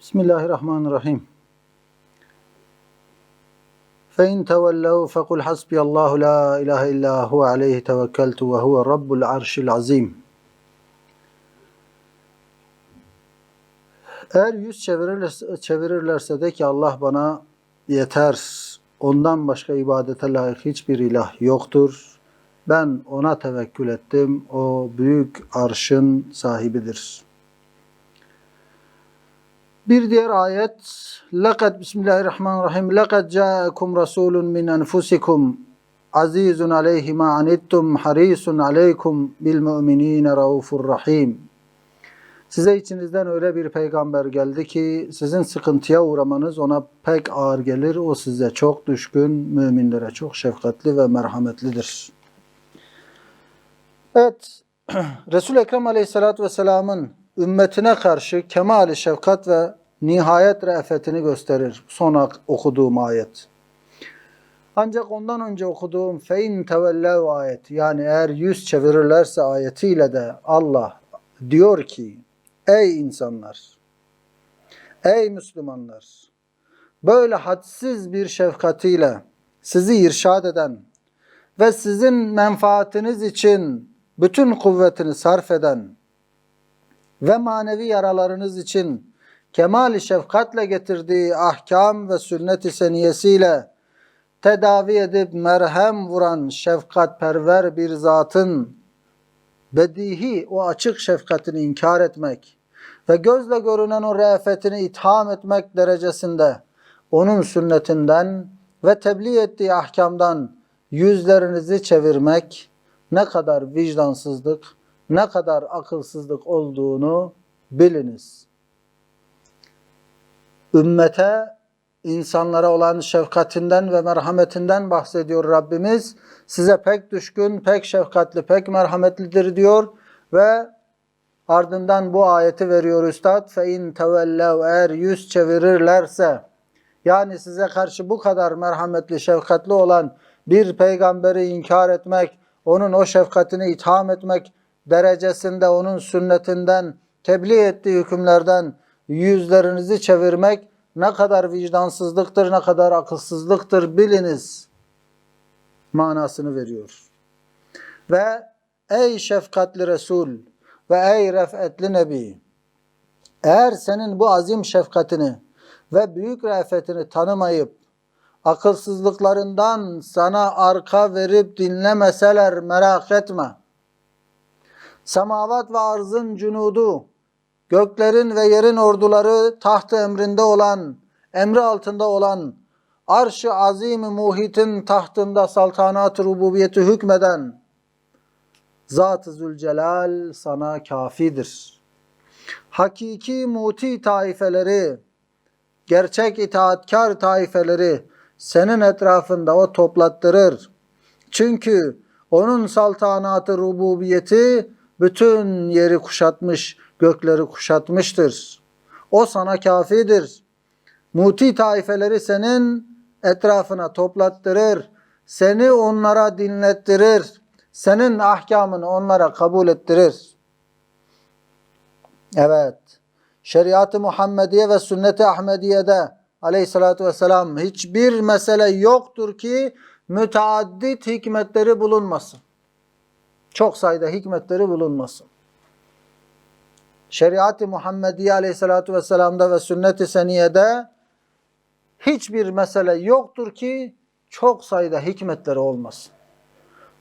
Bismillahirrahmanirrahim. فَاِنْ تَوَلَّوْا فَقُلْ حَسْبِيَ اللّٰهُ لَا اِلَٰهَ اِلَّا هُوَ عَلَيْهِ تَوَكَّلْتُ وَهُوَ رَبُّ الْعَرْشِ الْعَظِيمِ. Eğer yüz çevirirlerse de ki Allah bana yeter. Ondan başka ibadete layık hiçbir ilah yoktur. Ben ona tevekkül ettim. O büyük arşın sahibidir. Bir diğer ayet لَقَدْ Bismillahirrahmanirrahim لَقَدْ جَاءَكُمْ رَسُولٌ مِنْ أَنْفُسِكُمْ عَزِيزٌ عَلَيْهِ مَا عَنِتُّمْ حَرِيصٌ عَلَيْكُمْ بِالْمُؤْمِنِينَ رَؤُوفٌ رَحِيمٌ. Size içinizden öyle bir peygamber geldi ki sizin sıkıntıya uğramanız ona pek ağır gelir. O size çok düşkün, müminlere çok şefkatli ve merhametlidir. Evet, Resul-i Ekrem Aleyhisselatü Vesselam'ın ümmetine karşı kemal-i şefkat ve nihayet re'fetini gösterir son okuduğum ayet. Ancak ondan önce okuduğum fein tevellev ayet, yani eğer yüz çevirirlerse ayetiyle de Allah diyor ki, ey insanlar, ey Müslümanlar, böyle hadsiz bir şefkatiyle sizi irşad eden ve sizin menfaatiniz için bütün kuvvetini sarf eden ve manevi yaralarınız için kemal-i şefkatle getirdiği ahkam ve sünnet-i seniyesiyle tedavi edip merhem vuran şefkatperver bir zatın bedihi o açık şefkatini inkar etmek ve gözle görünen o re'fetini itham etmek derecesinde onun sünnetinden ve tebliğ ettiği ahkamdan yüzlerinizi çevirmek ne kadar vicdansızlık, ne kadar akılsızlık olduğunu biliniz. Ümmete, insanlara olan şefkatinden ve merhametinden bahsediyor Rabbimiz. Size pek düşkün, pek şefkatli, pek merhametlidir diyor ve ardından bu ayeti veriyor Üstad. فَاِنْ تَوَلَّوْا Eğer yüz çevirirlerse, yani size karşı bu kadar merhametli, şefkatli olan bir peygamberi inkar etmek, onun o şefkatini itham etmek derecesinde onun sünnetinden, tebliğ ettiği hükümlerden yüzlerinizi çevirmek ne kadar vicdansızlıktır, ne kadar akılsızlıktır biliniz manasını veriyor. Ve ey şefkatli Resul ve ey refetli Nebi, eğer senin bu azim şefkatini ve büyük re'fetini tanımayıp akılsızlıklarından sana arka verip dinlemeseler merak etme. Semavat ve arzın cunudu, göklerin ve yerin orduları taht-ı emrinde olan, emri altında olan, arş-ı azim-i muhitin tahtında saltanat-ı rububiyeti hükmeden Zat-ı Zülcelal sana kafidir. Hakiki muti taifeleri, gerçek itaatkar taifeleri senin etrafında o toplattırır. Çünkü onun saltanat-ı rububiyeti bütün yeri kuşatmış, gökleri kuşatmıştır. O sana kafidir. Muti taifeleri senin etrafına toplattırır. Seni onlara dinlettirir. Senin ahkamını onlara kabul ettirir. Evet. Şeriat-ı Muhammediye ve sünnet-i Ahmediye'de aleyhissalatü vesselam hiçbir mesele yoktur ki müteaddit hikmetleri bulunmasın. Çok sayıda hikmetleri bulunmasın. Şeriat-ı Muhammediye aleyhissalatü vesselam'da ve sünnet-i seniyede hiçbir mesele yoktur ki çok sayıda hikmetleri olmasın.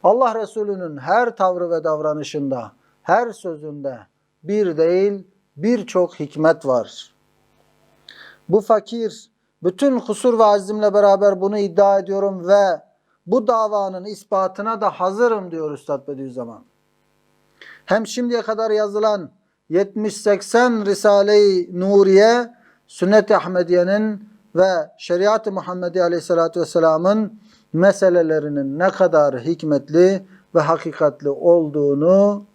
Allah Resulü'nün her tavrı ve davranışında, her sözünde bir değil birçok hikmet var. Bu fakir, bütün kusur ve azimle beraber bunu iddia ediyorum ve bu davanın ispatına da hazırım diyor Üstad Bediüzzaman. Hem şimdiye kadar yazılan 70-80 Risale-i Nuriye, Sünnet-i Ahmediye'nin ve Şeriat-ı Muhammediye Aleyhisselatü Vesselam'ın meselelerinin ne kadar hikmetli ve hakikatli olduğunu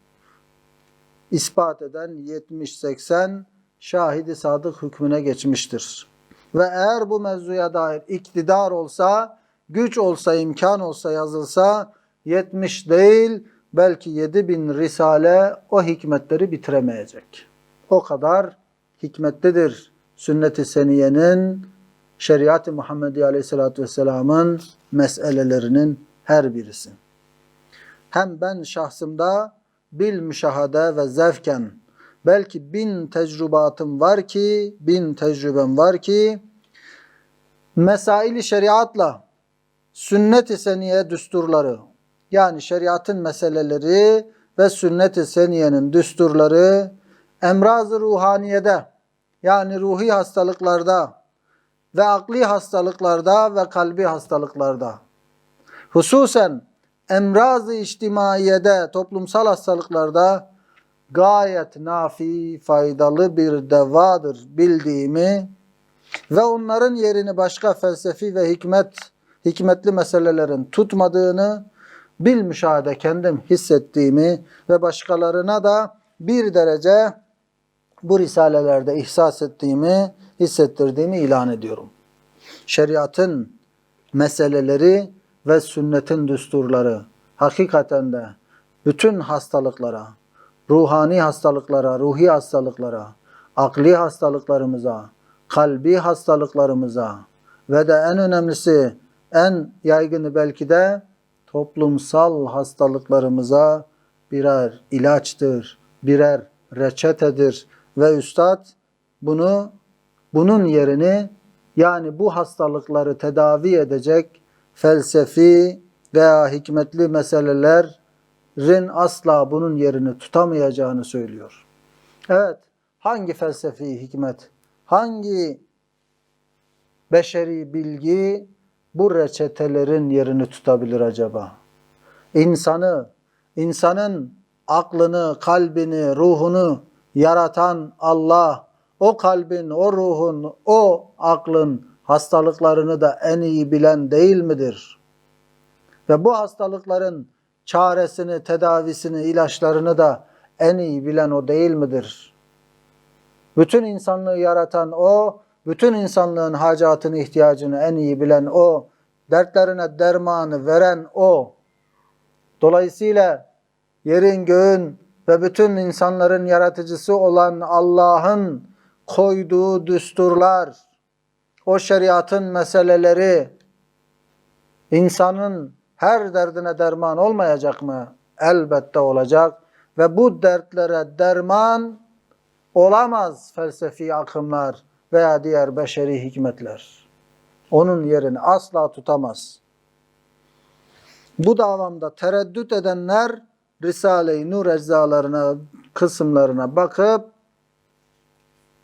ispat eden 70-80 şahidi sadık hükmüne geçmiştir. Ve eğer bu mevzuya dair iktidar olsa, güç olsa, imkan olsa yazılsa 70 değil belki 7000 risale o hikmetleri bitiremeyecek. O kadar hikmetlidir sünnet-i seniyenin, şeriat-ı Muhammediye Aleyhisselatü Vesselam'ın meselelerinin her birisi. Hem ben şahsımda bil müşahede ve zevken, belki 1000 tecrübatım var ki, 1000 tecrübem var ki, mesail-i şeriatla sünnet-i seniye düsturları, yani şeriatın meseleleri ve sünnet-i seniyenin düsturları, emraz-ı ruhaniyede, yani ruhi hastalıklarda ve akli hastalıklarda ve kalbi hastalıklarda, hususen emraz-ı içtimaiyede, toplumsal hastalıklarda gayet nafi, faydalı bir devadır bildiğimi ve onların yerini başka felsefi ve hikmetli meselelerin tutmadığını bilmüşahede kendim hissettiğimi ve başkalarına da bir derece bu risalelerde ihsas ettiğimi, hissettirdiğimi ilan ediyorum. Şeriatın meseleleri ve sünnetin düsturları hakikaten de bütün hastalıklara, ruhani hastalıklara, ruhi hastalıklara, akli hastalıklarımıza, kalbi hastalıklarımıza ve de en önemlisi, en yaygını belki de toplumsal hastalıklarımıza birer ilaçtır, birer reçetedir ve üstad bunun yerini, yani bu hastalıkları tedavi edecek felsefi veya hikmetli meselelerin asla bunun yerini tutamayacağını söylüyor. Evet, hangi felsefi hikmet, hangi beşeri bilgi bu reçetelerin yerini tutabilir acaba? İnsanın aklını, kalbini, ruhunu yaratan Allah, o kalbin, o ruhun, o aklın hastalıklarını da en iyi bilen değil midir? Ve bu hastalıkların çaresini, tedavisini, ilaçlarını da en iyi bilen o değil midir? Bütün insanlığı yaratan o, bütün insanlığın hacatını, ihtiyacını en iyi bilen o, dertlerine dermanı veren o. Dolayısıyla yerin, göğün ve bütün insanların yaratıcısı olan Allah'ın koyduğu düsturlar, o şeriatın meseleleri insanın her derdine derman olmayacak mı? Elbette olacak ve bu dertlere derman olamaz felsefi akımlar veya diğer beşeri hikmetler. Onun yerini asla tutamaz. Bu davamda tereddüt edenler Risale-i Nur eczalarına, kısımlarına bakıp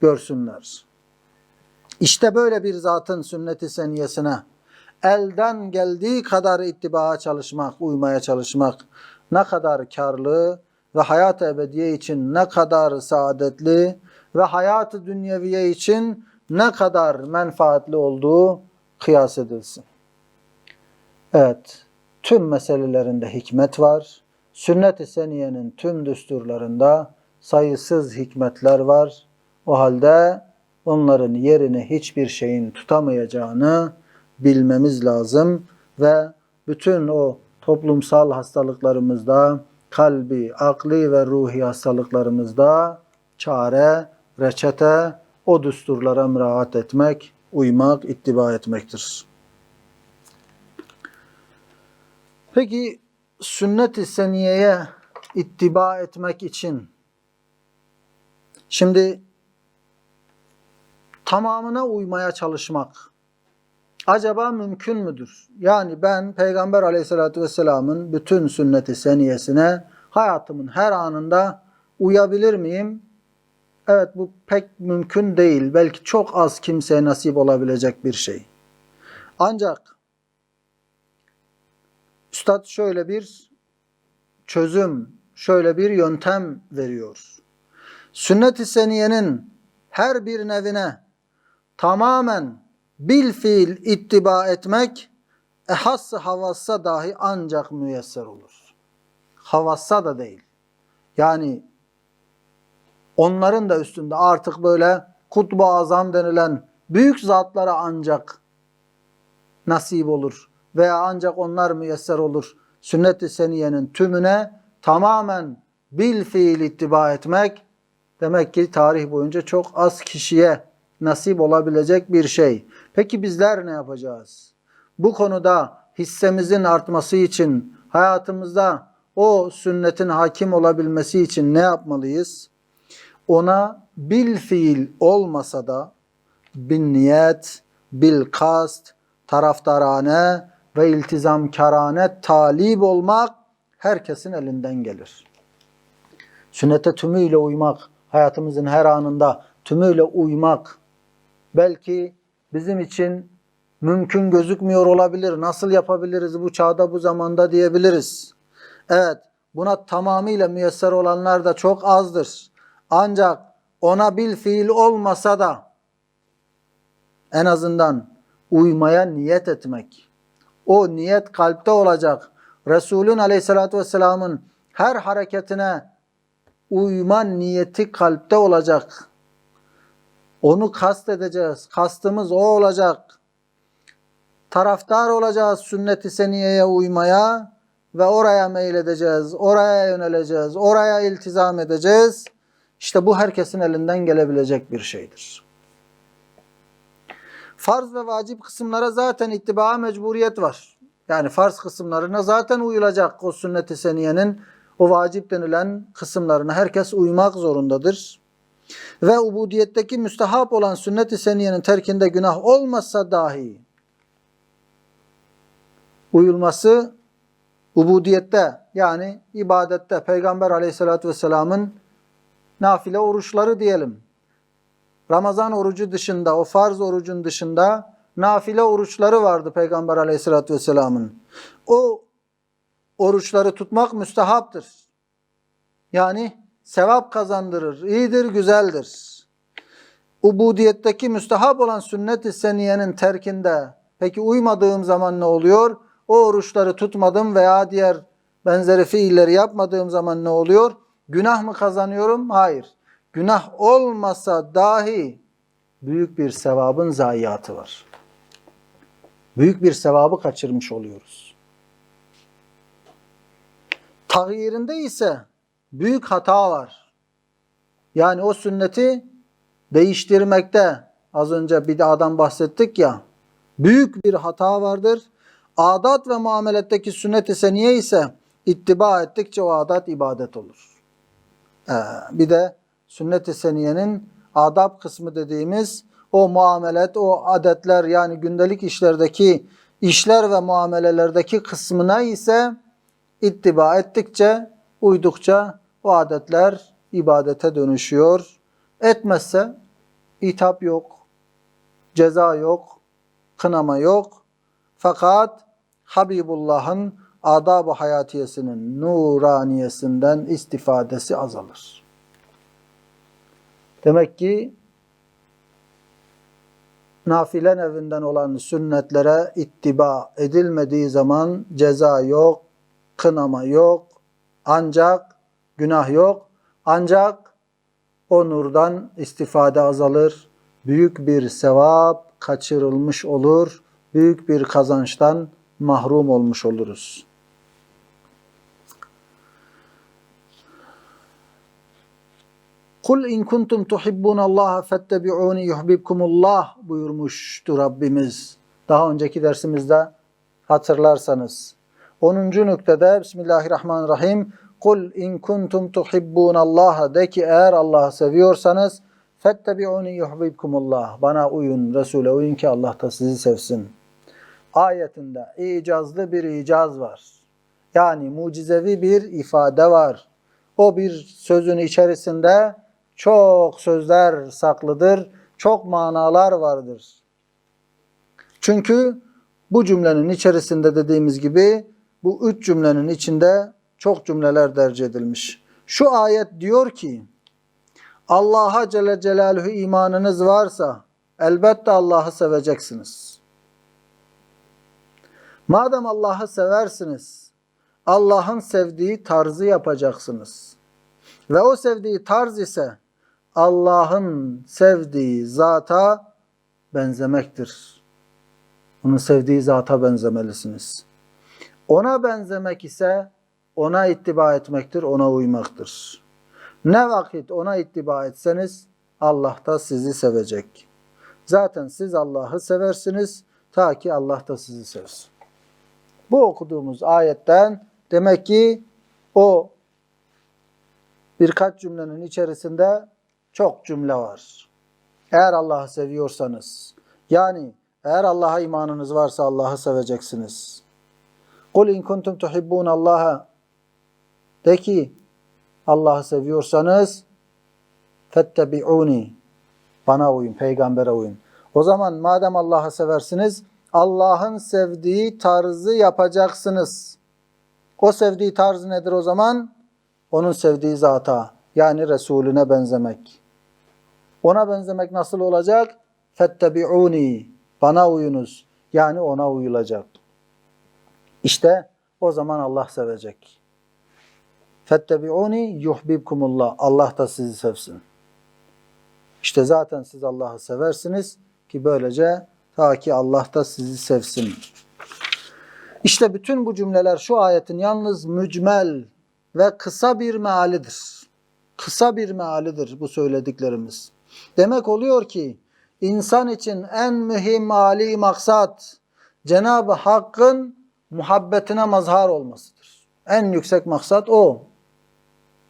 görsünler. İşte böyle bir zatın sünnet-i seniyesine elden geldiği kadar ittibaya çalışmak, uymaya çalışmak ne kadar karlı ve hayat-ı ebediye için ne kadar saadetli ve hayat-ı dünyeviye için ne kadar menfaatli olduğu kıyas edilsin. Evet, tüm meselelerinde hikmet var. Sünnet-i seniyenin tüm düsturlarında sayısız hikmetler var. O halde onların yerini hiçbir şeyin tutamayacağını bilmemiz lazım ve bütün o toplumsal hastalıklarımızda, kalbi, akli ve ruhi hastalıklarımızda çare, reçete, o düsturlara müracaat etmek, uymak, ittiba etmektir. Peki sünnet-i seniyeye ittiba etmek için şimdi tamamına uymaya çalışmak acaba mümkün müdür? Yani ben Peygamber Aleyhisselatü Vesselam'ın bütün sünnet-i seniyesine hayatımın her anında uyabilir miyim? Evet, bu pek mümkün değil. Belki çok az kimseye nasip olabilecek bir şey. Ancak Üstad şöyle bir çözüm, şöyle bir yöntem veriyor. Sünnet-i seniyenin her bir nevine tamamen bil fiil ittiba etmek ehas-ı havassa dahi ancak müyesser olur. Havassa da değil. Yani onların da üstünde artık böyle kutbu azam denilen büyük zatlara ancak nasip olur veya ancak onlar müyesser olur. Sünnet-i seniyenin tümüne tamamen bil fiil ittiba etmek demek ki tarih boyunca çok az kişiye nasip olabilecek bir şey. Peki bizler ne yapacağız? Bu konuda hissemizin artması için, hayatımızda o sünnetin hakim olabilmesi için ne yapmalıyız? Ona bil fiil olmasa da bin niyet, bil kast, taraftarane ve iltizamkarane talip olmak herkesin elinden gelir. Sünnete tümüyle uymak, hayatımızın her anında tümüyle uymak belki bizim için mümkün gözükmüyor olabilir. Nasıl yapabiliriz bu çağda, bu zamanda diyebiliriz. Evet, buna tamamıyla müyesser olanlar da çok azdır. Ancak ona bil fiil olmasa da en azından uymaya niyet etmek. O niyet kalpte olacak. Resulün aleyhissalatü vesselamın her hareketine uyma niyeti kalpte olacak. Onu kast edeceğiz. Kastımız o olacak. Taraftar olacağız sünnet-i seniyeye uymaya ve oraya meyledeceğiz, oraya yöneleceğiz, oraya iltizam edeceğiz. İşte bu herkesin elinden gelebilecek bir şeydir. Farz ve vacip kısımlara zaten ittibaa mecburiyet var. Yani farz kısımlarına zaten uyulacak o sünnet-i seniyenin o vacip denilen kısımlarına herkes uymak zorundadır. Ve ubudiyetteki müstehap olan sünnet-i seniyenin terkinde günah olmasa dahi uyulması ubudiyette yani ibadette Peygamber aleyhissalatü vesselamın nafile oruçları diyelim. Ramazan orucu dışında, o farz orucun dışında nafile oruçları vardı Peygamber aleyhissalatü vesselamın. O oruçları tutmak müstehaptır. Yani sevap kazandırır, iyidir, güzeldir. Ubudiyetteki müstehap olan sünnet-i seniyenin terkinde peki uymadığım zaman ne oluyor? O oruçları tutmadım veya diğer benzeri fiilleri yapmadığım zaman ne oluyor? Günah mı kazanıyorum? Hayır. Günah olmasa dahi büyük bir sevabın zayiatı var. Büyük bir sevabı kaçırmış oluyoruz. Tagyirinde ise büyük hata var. Yani o sünneti değiştirmekte az önce bid'adan bahsettik ya, büyük bir hata vardır. Adat ve muameletteki sünnet-i seniye ise ittiba ettikçe o adat ibadet olur. Bir de sünnet-i seniyenin adab kısmı dediğimiz o muamelet, o adetler yani gündelik işlerdeki işler ve muamelelerdeki kısmına ise ittiba ettikçe, uydukça o adetler ibadete dönüşüyor. Etmezse itap yok, ceza yok, kınama yok. Fakat Habibullah'ın adab-ı hayatiyesinin nuraniyesinden istifadesi azalır. Demek ki nafilen evinden olan sünnetlere ittiba edilmediği zaman ceza yok, kınama yok, ancak günah yok. Ancak o nurdan istifade azalır, büyük bir sevap kaçırılmış olur, büyük bir kazançtan mahrum olmuş oluruz. Kul in kuntum tuhibbunallaha fettebi'uni yuhibbukumullah buyurmuştu Rabbimiz. Daha önceki dersimizde hatırlarsanız. 10. nüktede Bismillahirrahmanirrahim. Kul in kuntum tuhibbunallaha de ki eğer Allah'ı seviyorsanız fettebi'uni yuhibbukumullah. Bana uyun, Resul'e uyun ki Allah da sizi sevsin. Ayetinde icazlı bir icaz var. Yani mucizevi bir ifade var. O bir sözün içerisinde çok sözler saklıdır, çok manalar vardır. Çünkü bu cümlenin içerisinde dediğimiz gibi bu 3 cümlenin içinde çok cümleler derc edilmiş. Şu ayet diyor ki Allah'a Celle Celaluhu imanınız varsa elbette Allah'ı seveceksiniz. Madem Allah'ı seversiniz, Allah'ın sevdiği tarzı yapacaksınız. Ve o sevdiği tarz ise Allah'ın sevdiği zata benzemektir. Onun sevdiği zata benzemelisiniz. Ona benzemek ise ona ittiba etmektir, ona uymaktır. Ne vakit ona ittiba etseniz Allah da sizi sevecek. Zaten siz Allah'ı seversiniz ta ki Allah da sizi sevsin. Bu okuduğumuz ayetten demek ki o birkaç cümlenin içerisinde çok cümle var. Eğer Allah'ı seviyorsanız, yani eğer Allah'a imanınız varsa Allah'ı seveceksiniz. Kul in kuntum tuhibbun Allah'a, de ki Allah'ı seviyorsanız fettebi'uni, bana uyun, peygambere uyun. O zaman madem Allah'ı seversiniz, Allah'ın sevdiği tarzı yapacaksınız. O sevdiği tarz nedir o zaman? Onun sevdiği zata, yani Resulüne benzemek. Ona benzemek nasıl olacak? Fettebi'uni, bana uyunuz. Yani ona uyulacak. İşte o zaman Allah sevecek. Fettebi'uni yuhbibkumullah. Allah da sizi sevsin. İşte zaten siz Allah'ı seversiniz ki böylece ta ki Allah da sizi sevsin. İşte bütün bu cümleler şu ayetin yalnız mücmel ve kısa bir mealidir. Kısa bir mealidir bu söylediklerimiz. Demek oluyor ki insan için en mühim âli maksat Cenab-ı Hakk'ın muhabbetine mazhar olmasıdır. En yüksek maksat o.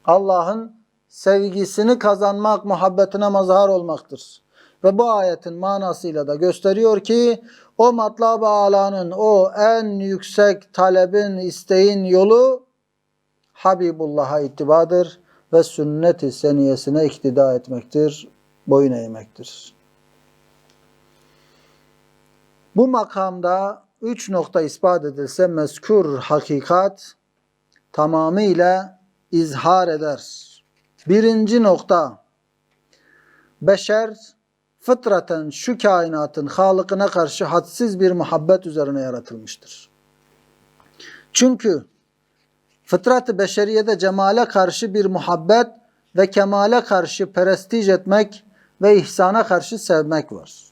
Allah'ın sevgisini kazanmak, muhabbetine mazhar olmaktır. Ve bu ayetin manasıyla da gösteriyor ki o matlab-ı âlanın, o en yüksek talebin, isteğin yolu Habibullah'a ittibadır ve sünnet-i seniyesine iktida etmektir, boyun eğmektir. Bu makamda 3 nokta ispat edilse mezkur hakikat tamamıyla izhar eder. Birinci nokta, beşer fıtraten şu kainatın Halık'ına karşı hadsiz bir muhabbet üzerine yaratılmıştır. Çünkü fıtrat-ı beşeriyede cemale karşı bir muhabbet ve kemale karşı perestij etmek ve ihsana karşı sevmek var.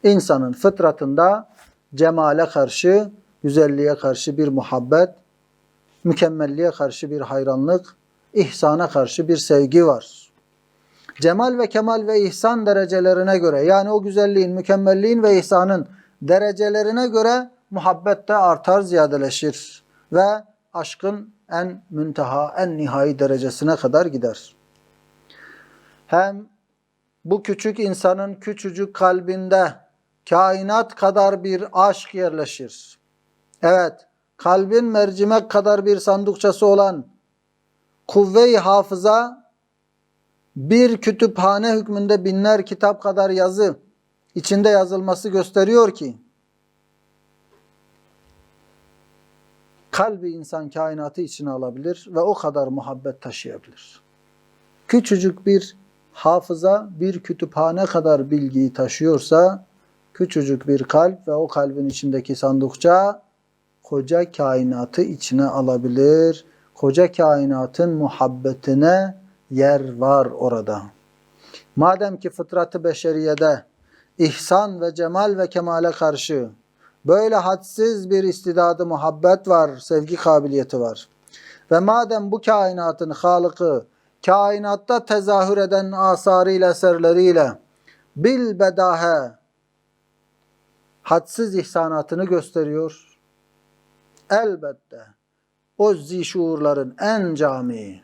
İnsanın fıtratında cemale karşı, güzelliğe karşı bir muhabbet, mükemmelliğe karşı bir hayranlık, ihsana karşı bir sevgi var. Cemal ve kemal ve ihsan derecelerine göre, yani o güzelliğin, mükemmelliğin ve ihsanın derecelerine göre muhabbet de artar, ziyadeleşir ve aşkın en münteha, en nihai derecesine kadar gider. Hem bu küçük insanın küçücük kalbinde kainat kadar bir aşk yerleşir. Evet, kalbin mercimek kadar bir sandukçası olan kuvve-i hafıza, bir kütüphane hükmünde binler kitap kadar yazı içinde yazılması gösteriyor ki kalbi insan kainatı içine alabilir ve o kadar muhabbet taşıyabilir. Küçücük bir hafıza bir kütüphane kadar bilgiyi taşıyorsa, küçücük bir kalp ve o kalbin içindeki sandukça koca kainatı içine alabilir. Koca kainatın muhabbetine yer var orada. Madem ki fıtrat-ı beşeriyede ihsan ve cemal ve kemale karşı böyle hadsiz bir istidadı muhabbet var, sevgi kabiliyeti var. Ve madem bu kainatın Halık'ı kainatta tezahür eden asarıyla, eserleriyle bilbedahe hadsiz ihsanatını gösteriyor. Elbette o zişuurların en cami,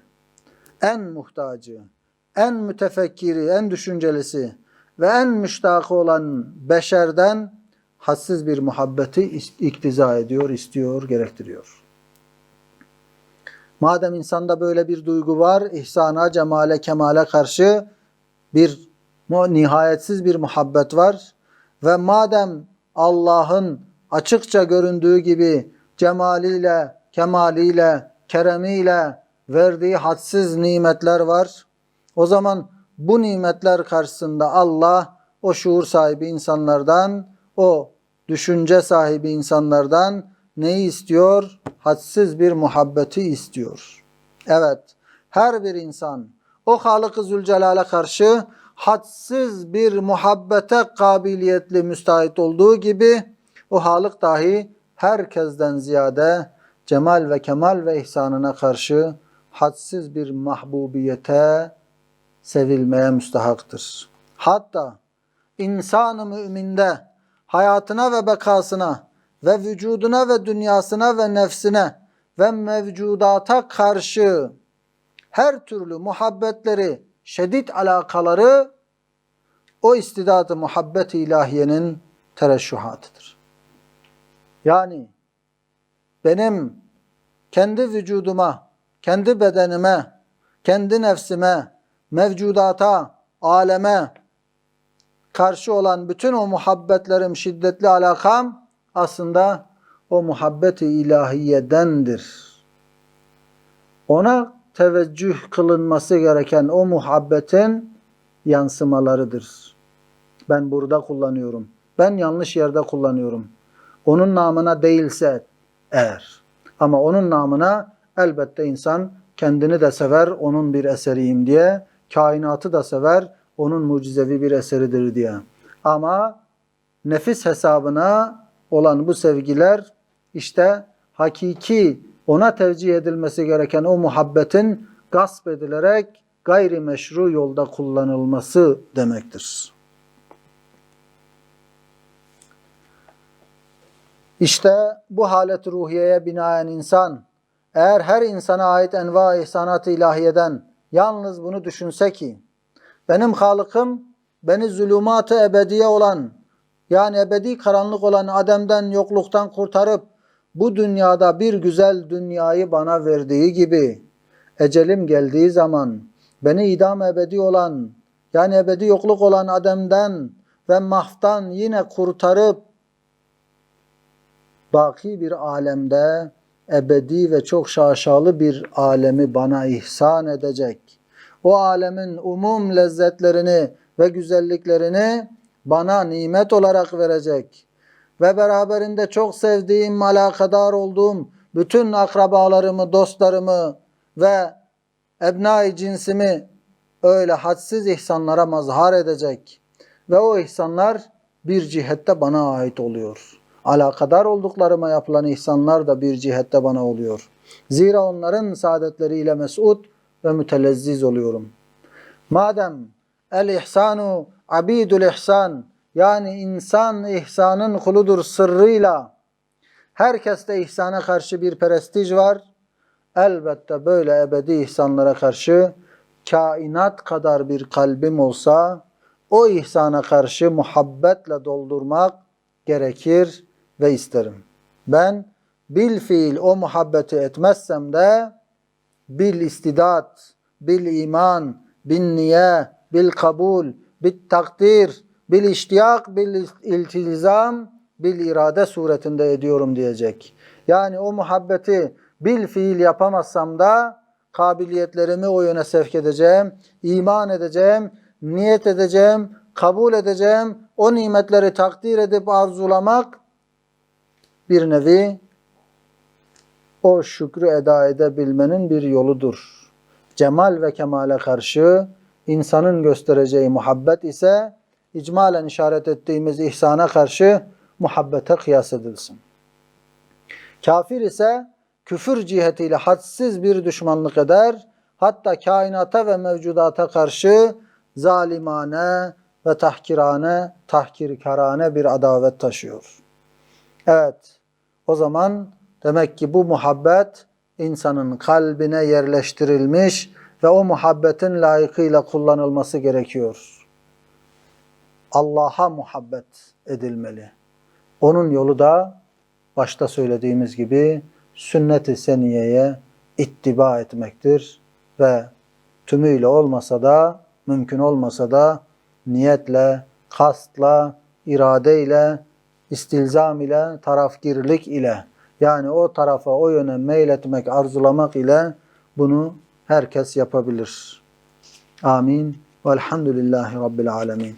en muhtacı, en mütefekkiri, en düşüncelisi ve en müştakı olan beşerden hadsiz bir muhabbeti iktiza ediyor, istiyor, gerektiriyor. Madem insanda böyle bir duygu var, ihsana, cemale, kemale karşı bir nihayetsiz bir muhabbet var ve madem Allah'ın açıkça göründüğü gibi cemaliyle, kemaliyle, keremiyle verdiği hadsiz nimetler var, o zaman bu nimetler karşısında Allah o şuur sahibi insanlardan, o düşünce sahibi insanlardan neyi istiyor? Hadsiz bir muhabbeti istiyor. Evet, her bir insan o Halık-ı Zülcelal'e karşı hadsiz bir muhabbete kabiliyetli, müstahit olduğu gibi o Halık dahi herkesten ziyade cemal ve kemal ve ihsanına karşı hadsiz bir mahbubiyete, sevilmeye müstahaktır. Hatta insan-ı müminde hayatına ve bekasına ve vücuduna ve dünyasına ve nefsine ve mevcudata karşı her türlü muhabbetleri, şiddet alakaları o istidat-ı muhabbet-i ilahiyenin tereşşuhatıdır. Yani benim kendi vücuduma, kendi bedenime, kendi nefsime, mevcudata, aleme karşı olan bütün o muhabbetlerim, şiddetli alakam aslında o muhabbet-i ilahiyedendir. Ona teveccüh kılınması gereken o muhabbetin yansımalarıdır. Ben burada kullanıyorum. Ben yanlış yerde kullanıyorum. Onun namına değilse eğer. Ama onun namına elbette insan kendini de sever, onun bir eseriyim diye. Kainatı da sever, onun mucizevi bir eseridir diye. Ama nefis hesabına olan bu sevgiler işte hakiki ona tevcih edilmesi gereken o muhabbetin gasp edilerek gayrimeşru yolda kullanılması demektir. İşte bu halet ruhiyeye binaen insan, eğer her insana ait enva ihsanat-ı ilahiyeden yalnız bunu düşünse ki, benim Halık'ım beni zulümat-ı ebediye olan, yani ebedi karanlık olan Adem'den, yokluktan kurtarıp, bu dünyada bir güzel dünyayı bana verdiği gibi, ecelim geldiği zaman, beni idam ebedi olan, yani ebedi yokluk olan Adem'den ve mahvtan yine kurtarıp, baki bir alemde ebedi ve çok şaşalı bir alemi bana ihsan edecek. O alemin umum lezzetlerini ve güzelliklerini bana nimet olarak verecek. Ve beraberinde çok sevdiğim, alakadar olduğum bütün akrabalarımı, dostlarımı ve ebnai cinsimi öyle hadsiz ihsanlara mazhar edecek. Ve o ihsanlar bir cihette bana ait oluyor. Alakadar olduklarıma yapılan ihsanlar da bir cihette bana oluyor. Zira onların saadetleriyle mes'ud ve mütelezziz oluyorum. Madem el-ihsanu abidul ihsan, yani insan ihsanın kuludur sırrıyla herkeste ihsana karşı bir prestij var. Elbette böyle ebedi ihsanlara karşı kainat kadar bir kalbim olsa o ihsana karşı muhabbetle doldurmak gerekir ve isterim. Ben bil fiil o muhabbeti etmezsem de bil istidat, bil iman, bin niye, bil kabul, bil takdir, bil iştiyak, bil iltizam, bil irade suretinde ediyorum diyecek. Yani o muhabbeti bil fiil yapamazsam da kabiliyetlerimi o yöne sevk edeceğim, iman edeceğim, niyet edeceğim, kabul edeceğim, o nimetleri takdir edip arzulamak bir nevi o şükrü eda edebilmenin bir yoludur. Cemal ve kemale karşı insanın göstereceği muhabbet ise icmalen işaret ettiğimiz ihsana karşı muhabbete kıyas edilsin. Kafir ise küfür cihetiyle hadsiz bir düşmanlık eder, hatta kainata ve mevcudata karşı zalimane ve tahkirkarane bir adavet taşıyor. Evet, o zaman demek ki bu muhabbet insanın kalbine yerleştirilmiş ve o muhabbetin layıkıyla kullanılması gerekiyor. Allah'a muhabbet edilmeli. Onun yolu da başta söylediğimiz gibi sünnet-i seniyeye ittiba etmektir ve tümüyle olmasa da, mümkün olmasa da niyetle, kastla, iradeyle, istilzam ile, tarafgirlik ile, yani o tarafa, o yöne meyletmek, arzulamak ile bunu herkes yapabilir. Amin. Velhamdülillahi Rabbil alemin.